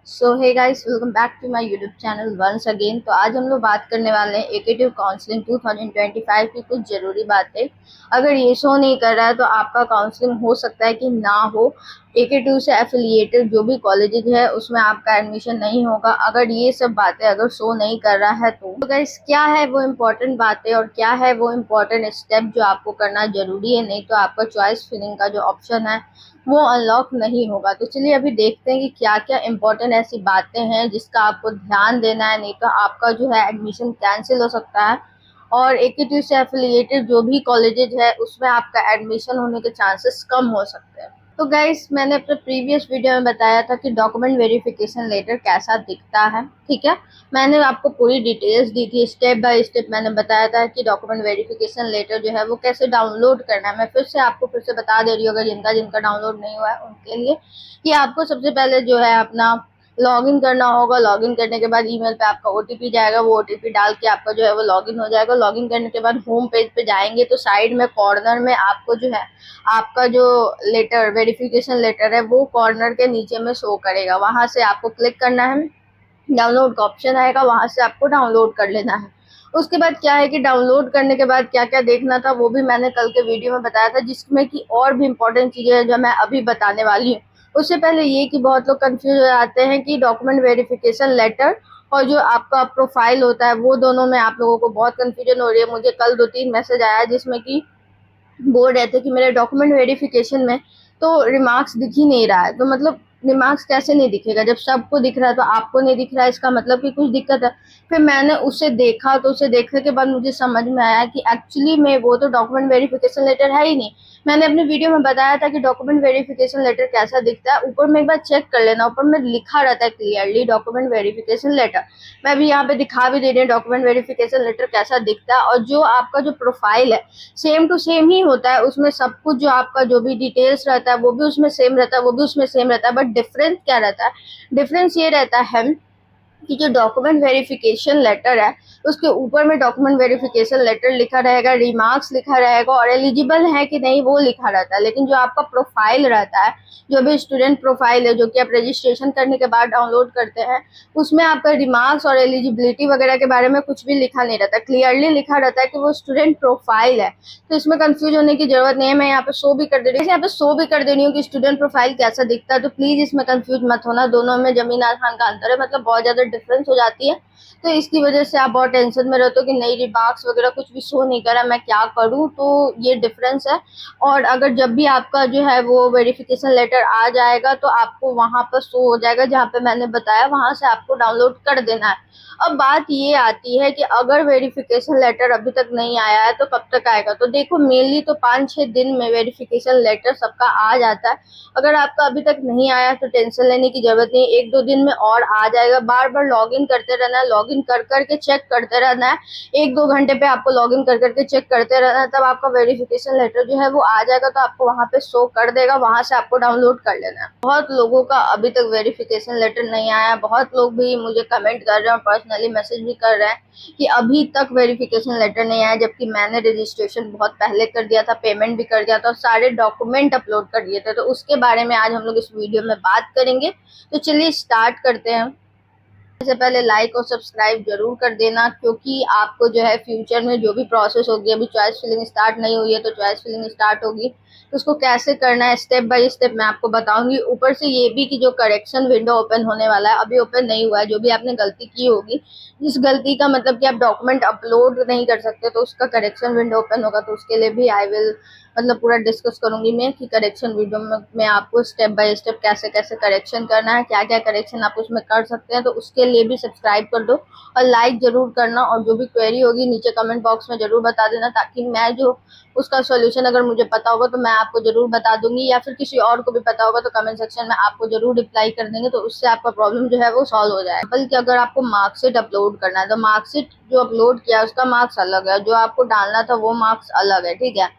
So hey guys, welcome back to my YouTube channel once again. तो आज हम लोग बात करने वाले हैं एकेटिव काउंसलिंग 2025 की कुछ ज़रूरी बातें। अगर ये शो नहीं कर रहा है तो आपका काउंसलिंग हो सकता है कि ना हो। एकेटिव से एफिलिएटेड जो भी कॉलेजेस है उसमें आपका एडमिशन नहीं होगा अगर ये सब बातें अगर शो नहीं कर रहा है। तो गाइस, क्या है वो इम्पोर्टेंट बातें और क्या है वो इम्पोर्टेंट स्टेप जो आपको करना जरूरी है, नहीं तो आपका चॉइस फिलिंग का जो ऑप्शन है वो अनलॉक नहीं होगा। तो चलिए अभी देखते हैं कि क्या क्या इंपॉर्टेंट ऐसी बातें हैं जिसका आपको ध्यान देना है, नहीं तो आपका जो है एडमिशन कैंसिल हो सकता है और एकेटिव से एफिलिएटेड जो भी कॉलेजेस है उसमें आपका एडमिशन होने के चांसेस कम हो सकते हैं। तो गाइस, मैंने अपने प्रीवियस वीडियो में बताया था कि डॉक्यूमेंट वेरिफिकेशन लेटर कैसा दिखता है, ठीक है। मैंने आपको पूरी डिटेल्स दी थी, स्टेप बाय स्टेप मैंने बताया था कि डॉक्यूमेंट वेरिफिकेशन लेटर जो है वो कैसे डाउनलोड करना है। मैं फिर से आपको बता दे रही हूँ, अगर जिनका जिनका डाउनलोड नहीं हुआ है उनके लिए, कि आपको सबसे पहले जो है अपना लॉगिन करना होगा। लॉगिन करने के बाद ईमेल पे आपका ओटीपी जाएगा, वो ओटीपी डाल के आपका जो है वो लॉगिन हो जाएगा। लॉगिन करने के बाद होम पेज पे जाएंगे तो साइड में कॉर्नर में आपको जो है आपका जो लेटर वेरिफिकेशन लेटर है वो कॉर्नर के नीचे में शो करेगा। वहां से आपको क्लिक करना है, डाउनलोड का ऑप्शन आएगा, वहां से आपको डाउनलोड कर लेना है। उसके बाद क्या है कि डाउनलोड करने के बाद क्या क्या देखना था वो भी मैंने कल के वीडियो में बताया था, जिसमें कि और भी इम्पोर्टेंट चीजें हैं जो मैं अभी बताने वाली हूँ। उससे पहले ये कि बहुत लोग कंफ्यूज हो जाते हैं कि डॉक्यूमेंट वेरिफिकेशन लेटर और जो आपका प्रोफाइल होता है वो दोनों में आप लोगों को बहुत कंफ्यूजन हो रही है। मुझे कल 2-3 मैसेज आया जिसमें कि बोल रहे थे कि मेरे डॉक्यूमेंट वेरिफिकेशन में तो रिमार्क्स दिख ही नहीं रहा है। तो मतलब रिमार्क्स कैसे नहीं दिखेगा, जब सबको दिख रहा है तो आपको नहीं दिख रहा है, इसका मतलब कि कुछ दिक्कत है। फिर मैंने उसे देखा तो उसे देखने के बाद मुझे समझ में आया कि एक्चुअली में वो तो डॉक्यूमेंट वेरिफिकेशन लेटर है ही नहीं। मैंने अपने वीडियो में बताया था कि डॉक्यूमेंट वेरिफिकेशन लेटर कैसा दिखता है। ऊपर में एक बार चेक कर लेना, ऊपर में लिखा रहता है क्लियरली डॉक्यूमेंट वेरिफिकेशन लेटर। मैं भी यहाँ पे दिखा भी दे रही हूँ डॉक्यूमेंट वेरिफिकेशन लेटर कैसा दिखता है। और जो आपका जो प्रोफाइल है सेम टू सेम ही होता है, उसमें सब कुछ जो आपका जो भी डिटेल्स रहता है वो भी उसमें सेम रहता है, वो भी उसमें सेम रहता है। बट डिफरेंस क्या रहता है? डिफरेंस ये रहता है कि जो डॉक्यूमेंट वेरिफिकेशन लेटर है उसके ऊपर में डॉक्यूमेंट वेरिफिकेशन लेटर लिखा रहेगा, रिमार्क्स लिखा रहेगा और एलिजिबल है कि नहीं वो लिखा रहता है। लेकिन जो आपका प्रोफाइल रहता है, जो भी स्टूडेंट प्रोफाइल है जो कि आप रजिस्ट्रेशन करने के बाद डाउनलोड करते हैं, उसमें आपका रिमार्क्स और एलिजिबिलिटी वगैरह के बारे में कुछ भी लिखा नहीं रहता, क्लियरली लिखा रहता है कि वो स्टूडेंट प्रोफाइल है। तो इसमें कंफ्यूज होने की जरूरत नहीं है। मैं यहाँ पे शो भी कर दे रही हूँ, यहाँ पे शो भी कर दे रही हूँ कि स्टूडेंट प्रोफाइल कैसा दिखता है। तो प्लीज इसमें कंफ्यूज मत होना, दोनों में जमीन आसमान का अंतर है, मतलब बहुत ज्यादा डिफरेंस हो जाती है। तो इसकी वजह से आप बहुत टेंशन में रहते हो कि नई रिमार्क्स वगैरह कुछ भी शो नहीं करा, मैं क्या करूं। तो ये डिफरेंस है। और अगर जब भी आपका जो है वो वेरिफिकेशन लेटर आ जाएगा तो आपको वहां पर शो हो जाएगा जहां पे मैंने बताया, वहां से आपको डाउनलोड कर देना है। अब बात ये आती है कि अगर वेरिफिकेशन लेटर अभी तक नहीं आया है तो कब तक आएगा? तो देखो, मेनली तो 5-6 दिन में वेरिफिकेशन लेटर सबका आ जाता है। अगर आपका अभी तक नहीं आया तो टेंशन लेने की जरूरत नहीं, 1-2 दिन में और आ जाएगा। बार बार लॉग इन करते रहना है, लॉग इन कर करके चेक करते रहना है। 1-2 घंटे पे आपको लॉग इन कर करके चेक करते रहना है, तब आपका वेरिफिकेशन लेटर जो है वो आ जाएगा। तो आपको वहां पे शो कर देगा, वहां से आपको डाउनलोड कर लेना है। बहुत लोगों का अभी तक वेरिफिकेशन लेटर नहीं आया। बहुत लोग भी मुझे कमेंट कर रहे हैं और पर्सनली मैसेज भी कर रहे हैं कि अभी तक वेरिफिकेशन लेटर नहीं आया, जबकि मैंने रजिस्ट्रेशन बहुत पहले कर दिया था, पेमेंट भी कर दिया था और सारे डॉक्यूमेंट अपलोड कर दिए थे। तो उसके बारे में आज हम लोग इस वीडियो में बात करेंगे। तो चलिए स्टार्ट करते हैं। सबसे पहले लाइक और सब्सक्राइब जरूर कर देना, क्योंकि आपको जो है फ्यूचर में जो भी प्रोसेस होगी, अभी चॉइस फिलिंग स्टार्ट नहीं हुई है तो चॉइस फिलिंग स्टार्ट होगी तो उसको कैसे करना है स्टेप बाय स्टेप मैं आपको बताऊंगी। ऊपर से ये भी कि जो करेक्शन विंडो ओपन होने वाला है, अभी ओपन नहीं हुआ है, जो भी आपने गलती की होगी, जिस गलती का मतलब कि आप डॉक्यूमेंट अपलोड नहीं कर सकते तो उसका करेक्शन विंडो ओपन होगा। तो उसके लिए भी आई विल मतलब पूरा डिस्कस करूंगी मैं कि करेक्शन वीडियो में आपको स्टेप बाय स्टेप कैसे कैसे करेक्शन करना है, क्या क्या करेक्शन आप उसमें कर सकते हैं। तो उसके लिए भी सब्सक्राइब कर दो और लाइक जरूर करना, और जो भी क्वेरी होगी नीचे कमेंट बॉक्स में जरूर बता देना, ताकि मैं जो उसका सॉल्यूशन अगर मुझे पता होगा तो मैं आपको जरूर बता दूंगी, या फिर किसी और को भी पता होगा तो कमेंट सेक्शन में आपको जरूर रिप्लाई कर देंगे, तो उससे आपका प्रॉब्लम जो है वो सॉल्व हो जाएगा। बल्कि अगर आपको मार्कशीट अपलोड करना है तो मार्कशीट जो अपलोड किया उसका मार्क्स अलग है, जो आपको डालना था वो मार्क्स अलग है, ठीक है।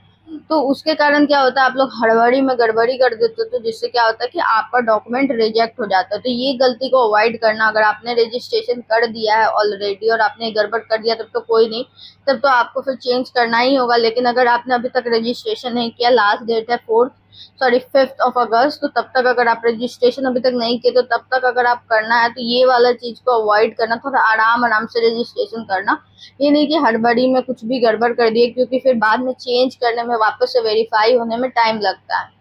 तो उसके कारण क्या होता है, आप लोग हड़बड़ी में गड़बड़ी कर देते हो, तो जिससे क्या होता है कि आपका डॉक्यूमेंट रिजेक्ट हो जाता है। तो ये गलती को अवॉइड करना, अगर आपने रजिस्ट्रेशन कर दिया है ऑलरेडी और आपने गड़बड़ कर दिया तब तो कोई नहीं, तब तो आपको फिर चेंज करना ही होगा। लेकिन अगर आपने अभी तक रजिस्ट्रेशन नहीं किया, लास्ट डेट है 4th सॉरी 5th ऑफ अगस्त, तो तब तक अगर आप रजिस्ट्रेशन अभी तक नहीं किए तो तब तक अगर आप करना है तो ये वाला चीज को अवॉइड करना, थोड़ा आराम आराम से रजिस्ट्रेशन करना। ये नहीं कि हड़बड़ी में कुछ भी गड़बड़ कर दिए, क्योंकि फिर बाद में चेंज करने में, वापस से वेरीफाई होने में टाइम लगता है।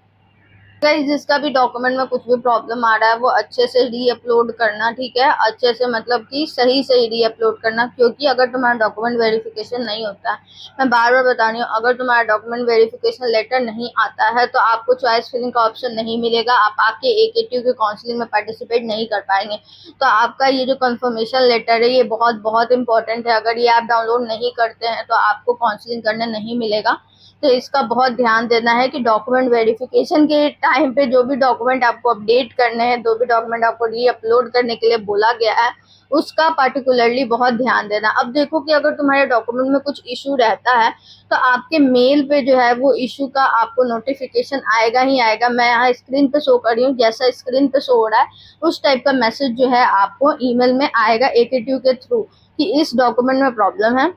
गाइस जिसका भी डॉक्यूमेंट में कुछ भी प्रॉब्लम आ रहा है वो अच्छे से री अपलोड करना, ठीक है, अच्छे से मतलब कि सही सही री अपलोड करना, क्योंकि अगर तुम्हारा डॉक्यूमेंट वेरिफिकेशन नहीं होता है, मैं बार बार बता रही हूँ, अगर तुम्हारा डॉक्यूमेंट वेरिफिकेशन लेटर नहीं आता है तो आपको चॉइस फिलिंग का ऑप्शन नहीं मिलेगा, आप आके AKTU के काउंसलिंग में पार्टिसिपेट नहीं कर पाएंगे। तो आपका ये जो कंफर्मेशन लेटर है ये बहुत बहुत इंपॉर्टेंट है, अगर ये आप डाउनलोड नहीं करते हैं तो आपको काउंसलिंग करने नहीं मिलेगा। तो इसका बहुत ध्यान देना है कि डॉक्यूमेंट वेरिफिकेशन के टाइम पे जो भी डॉक्यूमेंट आपको अपडेट करने हैं, जो भी डॉक्यूमेंट आपको री अपलोड करने के लिए बोला गया है, उसका पार्टिकुलरली बहुत ध्यान देना। अब देखो कि अगर तुम्हारे डॉक्यूमेंट में कुछ इशू रहता है तो आपके मेल पे जो है वो इशू का आपको नोटिफिकेशन आएगा ही आएगा। मैं यहाँ स्क्रीन पे शो कर रही हूँ, जैसा स्क्रीन पे शो हो रहा है उस टाइप का मैसेज जो है आपको ईमेल में आएगा AKTU के थ्रू कि इस डॉक्यूमेंट में प्रॉब्लम है।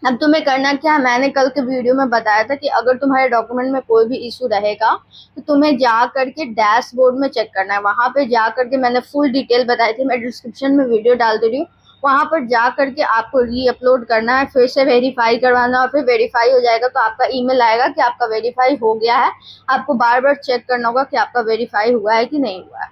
अब तुम्हें करना क्या है, मैंने कल के वीडियो में बताया था कि अगर तुम्हारे डॉक्यूमेंट में कोई भी इशू रहेगा तो तुम्हें जा करके डैशबोर्ड में चेक करना है। वहां पे जा करके मैंने फुल डिटेल बताई थी, मैं डिस्क्रिप्शन में वीडियो डाल दे रही हूँ, वहां पर जा करके आपको री अपलोड करना है, फिर से वेरीफाई करवाना, और फिर वेरीफाई हो जाएगा तो आपका ईमेल आएगा कि आपका वेरीफाई हो गया है। आपको बार बार चेक करना होगा कि आपका वेरीफाई हुआ है कि नहीं हुआ है।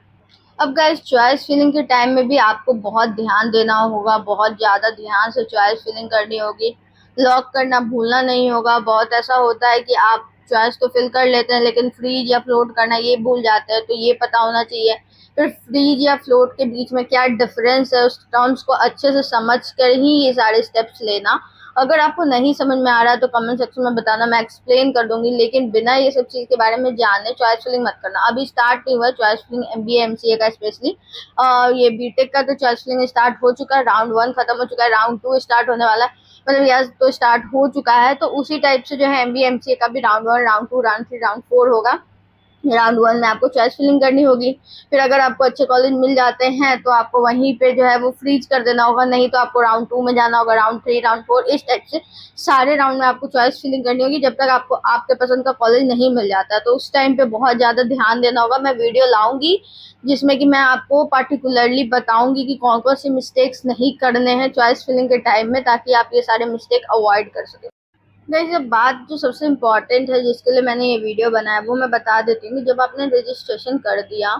अब गाइस चॉइस फिलिंग के टाइम में भी आपको बहुत ध्यान देना होगा, बहुत ज़्यादा ध्यान से चॉइस फिलिंग करनी होगी, लॉक करना भूलना नहीं होगा। बहुत ऐसा होता है कि आप चॉइस तो फिल कर लेते हैं लेकिन फ्रीज या फ्लोट करना ये भूल जाते हैं, तो ये पता होना चाहिए। फिर फ्रीज या फ्लोट के बीच में क्या डिफरेंस है, उस टर्म्स को अच्छे से समझ कर ही ये सारे स्टेप्स लेना। अगर आपको नहीं समझ में आ रहा है तो कमेंट सेक्शन में बताना, मैं एक्सप्लेन कर दूंगी, लेकिन बिना ये सब चीज के बारे में जाने चॉइस फिलिंग मत करना। अभी स्टार्ट नहीं हुआ चॉइस फिलिंग MBA MCA का स्पेशली, ये बीटेक का तो चॉइस फिलिंग स्टार्ट हो चुका है, राउंड 1 खत्म हो चुका है, राउंड 2 स्टार्ट होने वाला है, मतलब यस तो स्टार्ट हो चुका है। तो उसी टाइप से जो है MBA MCA का भी राउंड 1 राउंड 2 राउंड 3 राउंड 4 होगा। राउंड 1 में आपको चॉइस फिलिंग करनी होगी, फिर अगर आपको अच्छे कॉलेज मिल जाते हैं तो आपको वहीं पे जो है वो फ्रीज कर देना होगा, नहीं तो आपको राउंड 2 में जाना होगा, राउंड 3 राउंड 4 इस टाइप से सारे राउंड में आपको चॉइस फिलिंग करनी होगी जब तक आपको आपके पसंद का कॉलेज नहीं मिल जाता। तो उस टाइम पे बहुत ज्यादा ध्यान देना होगा। मैं वीडियो लाऊंगी जिसमें कि मैं आपको पार्टिकुलरली बताऊंगी कि कौन कौन से मिस्टेक्स नहीं करने हैं चॉइस फिलिंग के टाइम में, ताकि आप ये सारे मिस्टेक अवॉइड कर सकें। गाइस जब बात जो सबसे इम्पोर्टेंट है जिसके लिए मैंने ये वीडियो बनाया वो मैं बता देती हूँ। जब आपने रजिस्ट्रेशन कर दिया,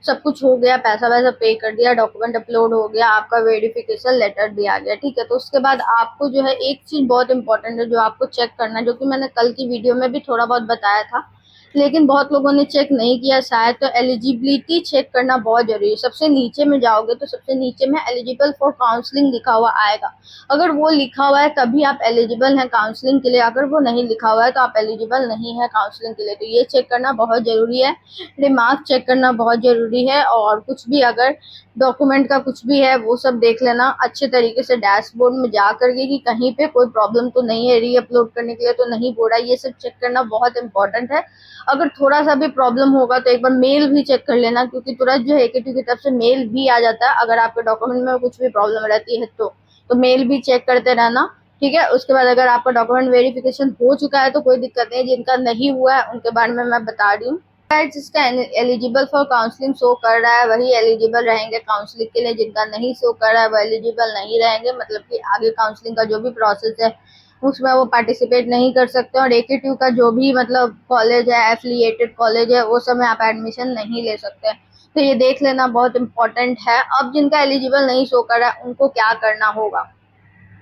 सब कुछ हो गया, पैसा वैसा पे कर दिया, डॉक्यूमेंट अपलोड हो गया, आपका वेरिफिकेशन लेटर भी आ गया, ठीक है, तो उसके बाद आपको जो है एक चीज बहुत इंपॉर्टेंट है जो आपको चेक करना है, जो कि मैंने कल की वीडियो में भी थोड़ा बहुत बताया था लेकिन बहुत लोगों ने चेक नहीं किया शायद। तो एलिजिबिलिटी चेक करना बहुत जरूरी है। सबसे नीचे में जाओगे तो सबसे नीचे में एलिजिबल फॉर काउंसलिंग लिखा हुआ आएगा, अगर वो लिखा हुआ है तभी आप एलिजिबल हैं काउंसलिंग के लिए, अगर वो नहीं लिखा हुआ है तो आप एलिजिबल नहीं है काउंसलिंग के लिए। तो ये चेक करना बहुत जरूरी है, रिमार्क चेक करना बहुत जरूरी है, और कुछ भी अगर डॉक्यूमेंट का कुछ भी है वो सब देख लेना अच्छे तरीके से डैशबोर्ड में जा करके कि कहीं पे कोई प्रॉब्लम तो नहीं है, री अपलोड करने के लिए तो नहीं बोल रहा है, ये सब चेक करना बहुत इंपॉर्टेंट है। अगर थोड़ा सा भी प्रॉब्लम होगा तो एक बार मेल भी चेक कर लेना, क्योंकि तुरंत जो है AKTU की तरफ से मेल भी आ जाता है अगर आपके डॉक्यूमेंट में कुछ भी प्रॉब्लम रहती है तो मेल भी चेक करते रहना, ठीक है। उसके बाद अगर आपका डॉक्यूमेंट वेरिफिकेशन हो चुका है तो कोई दिक्कत नहीं, जिनका नहीं हुआ है उनके बारे में मैं बता रही हूँ। जिसका एलिजिबल फॉर काउंसलिंग शो कर रहा है वही एलिजिबल रहेंगे काउंसलिंग के लिए, जिनका नहीं शो कर रहा है वो एलिजिबल नहीं रहेंगे, मतलब कि आगे काउंसलिंग का जो भी प्रोसेस है उसमें वो पार्टिसिपेट नहीं कर सकते। और AKTU का जो भी मतलब कॉलेज है, एफिलिएटेड कॉलेज है, वो सब में आप एडमिशन नहीं ले सकते। तो ये देख लेना बहुत इंपॉर्टेंट है। अब जिनका एलिजिबल नहीं शो कर रहा है उनको क्या करना होगा,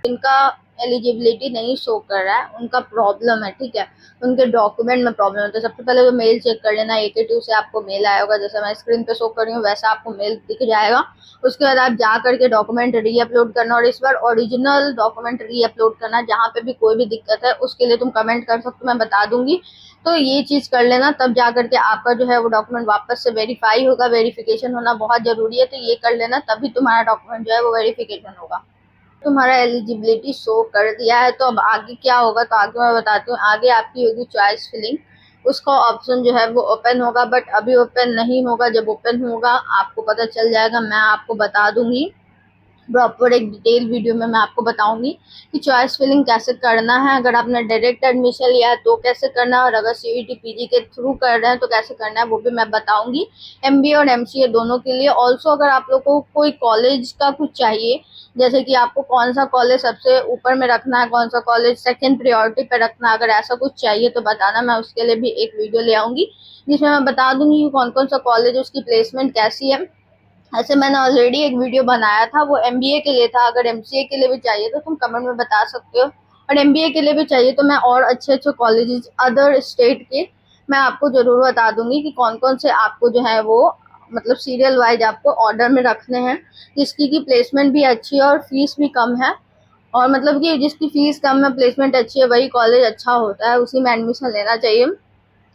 जिनका एलिजिबिलिटी नहीं शो कर रहा है, उनका प्रॉब्लम है, ठीक है, उनके डॉक्यूमेंट में प्रॉब्लम है, तो सबसे पहले वो मेल चेक कर लेना। AKTU से आपको मेल आया होगा, जैसे मैं स्क्रीन पे शो कर रही हूँ वैसा आपको मेल दिख जाएगा। उसके बाद आप जा करके डॉक्यूमेंट री अपलोड करना, और इस बार ओरिजिनल डॉक्यूमेंट री अपलोड करना। जहाँ पे भी कोई भी दिक्कत है उसके लिए तुम कमेंट कर सकते हो, मैं बता दूंगी। तो ये चीज कर लेना, तब जा करके आपका जो है वो डॉक्यूमेंट वापस से वेरीफाई होगा। वेरिफिकेशन होना बहुत जरूरी है, तो ये कर लेना, तभी तुम्हारा डॉक्यूमेंट जो है वो वेरिफिकेशन होगा। तुम्हारा एलिजिबिलिटी शो कर दिया है तो अब आगे क्या होगा, तो आगे मैं बताती हूँ। आगे आपकी होगी चॉइस फिलिंग, उसका ऑप्शन जो है वो ओपन होगा, बट अभी ओपन नहीं होगा। जब ओपन होगा आपको पता चल जाएगा, मैं आपको बता दूंगी। प्रॉपर एक डिटेल वीडियो में मैं आपको बताऊंगी कि चॉइस फिलिंग कैसे करना है, अगर आपने डायरेक्ट एडमिशन लिया है तो कैसे करना है, और अगर सीईटी पीजी के थ्रू कर रहे हैं तो कैसे करना है वो भी मैं बताऊंगी, एमबीए और एमसीए दोनों के लिए। ऑल्सो अगर आप लोग को कोई कॉलेज का कुछ चाहिए, जैसे कि आपको कौन सा कॉलेज सबसे ऊपर में रखना है, कौन सा कॉलेज सेकेंड प्रायोरिटी पे रखना है, अगर ऐसा कुछ चाहिए तो बताना, मैं उसके लिए भी एक वीडियो ले आऊंगी जिसमें मैं बता दूंगी कि कौन कौन सा कॉलेज, उसकी प्लेसमेंट कैसी है। ऐसे मैंने ऑलरेडी एक वीडियो बनाया था, वो एमबीए के लिए था। अगर एमसीए के लिए भी चाहिए तो तुम कमेंट में बता सकते हो, और एमबीए के लिए भी चाहिए तो मैं और अच्छे अच्छे कॉलेजेस अदर स्टेट के मैं आपको जरूर बता दूंगी कि कौन कौन से आपको जो है वो मतलब सीरियल वाइज आपको ऑर्डर में रखने हैं, जिसकी की प्लेसमेंट भी अच्छी है और फीस भी कम है। और मतलब कि जिसकी फीस कम है, प्लेसमेंट अच्छी है, वही कॉलेज अच्छा होता है, उसी में एडमिशन लेना चाहिए,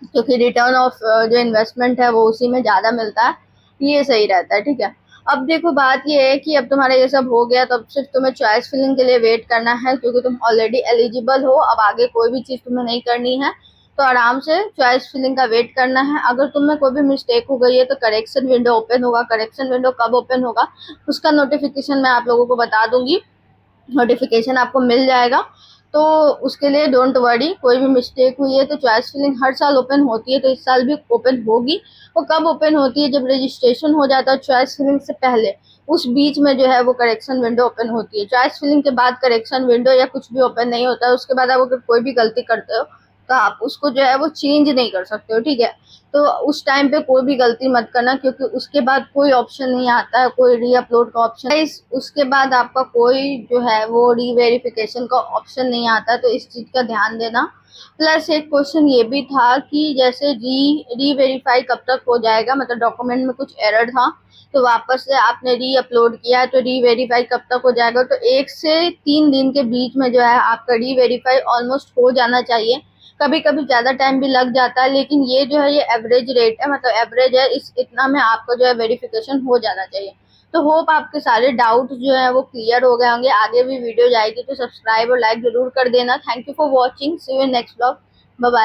क्योंकि रिटर्न ऑफ जो इन्वेस्टमेंट है वो उसी में ज़्यादा मिलता है, ये सही रहता है। ठीक है, अब देखो बात ये है कि अब तुम्हारा ये सब हो गया, तो अब सिर्फ तुम्हें चॉइस फिलिंग के लिए वेट करना है, क्योंकि तुम ऑलरेडी एलिजिबल हो। अब आगे कोई भी चीज़ तुम्हें नहीं करनी है, तो आराम से चॉइस फिलिंग का वेट करना है। अगर तुम्हें कोई भी मिस्टेक हो गई है तो करेक्शन विंडो ओपन होगा। करेक्शन विंडो कब ओपन होगा उसका नोटिफिकेशन मैं आप लोगों को बता दूंगी, नोटिफिकेशन आपको मिल जाएगा। तो उसके लिए डोंट वरी, कोई भी मिस्टेक हुई है तो चॉइस फिलिंग हर साल ओपन होती है, तो इस साल भी ओपन होगी। वो कब ओपन होती है, जब रजिस्ट्रेशन हो जाता है चॉइस फिलिंग से पहले, उस बीच में जो है वो करेक्शन विंडो ओपन होती है। चॉइस फिलिंग के बाद करेक्शन विंडो या कुछ भी ओपन नहीं होता है। उसके बाद आप अगर कोई भी गलती करते हो तो आप उसको जो है वो चेंज नहीं कर सकते हो। ठीक है, तो उस टाइम पे कोई भी गलती मत करना, क्योंकि उसके बाद कोई ऑप्शन नहीं आता है, कोई री अपलोड का ऑप्शन, उसके बाद आपका कोई जो है वो री वेरिफिकेशन का ऑप्शन नहीं आता, तो इस चीज का ध्यान देना। प्लस एक क्वेश्चन ये भी था कि जैसे री वेरीफाई कब तक हो जाएगा, मतलब डॉक्यूमेंट में कुछ एरर था तो वापस से आपने री अपलोड किया है तो री वेरीफाई कब तक हो जाएगा, तो 1 से 3 दिन के बीच में जो है आपका री वेरीफाई ऑलमोस्ट हो जाना चाहिए। कभी कभी ज्यादा टाइम भी लग जाता है, लेकिन ये जो है ये एवरेज रेट है, मतलब एवरेज है, इस इतना में आपका जो है वेरिफिकेशन हो जाना चाहिए। तो होप आपके सारे डाउट जो है वो क्लियर हो गए होंगे। आगे भी वीडियो जाएगी तो सब्सक्राइब और लाइक जरूर कर देना। Thank you for watching, see you in next blog, bye bye.